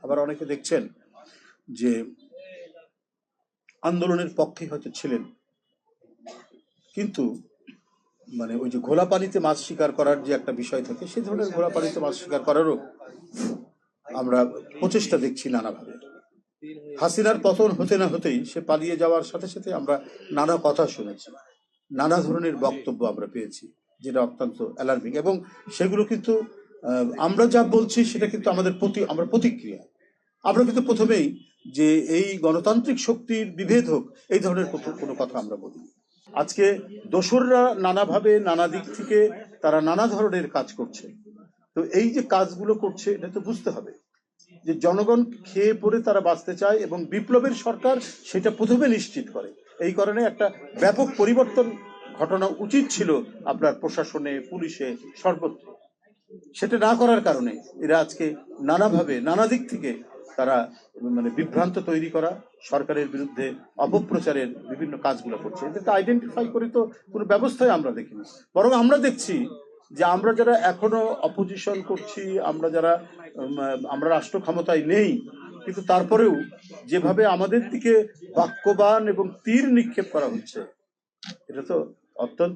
আবার অনেকে দেখছেন যে আন্দোলনের পক্ষে হয়তো ছিলেন, কিন্তু মানে ওই যে ঘোলা পানিতে মাছ শিকার করার যে একটা বিষয় থাকে, সেই ধরনের ঘোলা পানিতে মাছ শিকার করারও আমরা প্রচেষ্টা দেখছি নানাভাবে। হাসিনার পতন হতে না হতেই সে পালিয়ে যাওয়ার সাথে সাথে আমরা নানা কথা শুনেছি, নানা ধরনের বক্তব্য আমরা পেয়েছি, যেটা অত্যন্ত অ্যালার্মিং। এবং সেগুলো কিন্তু আমরা যা বলছি সেটা কিন্তু আমাদের আমরা প্রতিক্রিয়া। আমরা কিন্তু প্রথমেই যে এই গণতান্ত্রিক শক্তির বিভেদ হোক, এই ধরনের কোনো কথা আমরা বলি। আজকে দোসররা নানাভাবে নানা দিক থেকে তারা নানা ধরনের কাজ করছে। তো এই যে কাজগুলো করছে, এটা তো বুঝতে হবে যে জনগণ খেয়ে পড়ে তারা বাঁচতে চায়, এবং বিপ্লবের সরকার সেটা প্রথমে নিশ্চিত করে। এই কারণে একটা ব্যাপক পরিবর্তন ঘটনা উচিত ছিল আপনার প্রশাসনে, পুলিশে, সর্বত্র। সেটা না করার কারণে এরা আজকে নানাভাবে নানা দিক থেকে তারা মানে বিভ্রান্ত তৈরি করা, সরকারের বিরুদ্ধে অপপ্রচারের বিভিন্ন কাজগুলো করছে। এদেরকে আইডেন্টিফাই করে তো কোনো ব্যবস্থাই আমরা দেখিনি। বরং আমরা দেখছি যে আমরা যারা এখনো অপোজিশন করছি, আমরা যারা আমরা রাষ্ট্র ক্ষমতায় নেই, কিন্তু তারপরেও যেভাবে আমাদের দিকে বাক্যবান এবং তীর নিক্ষেপ করা হচ্ছে, এটা তো অত্যন্ত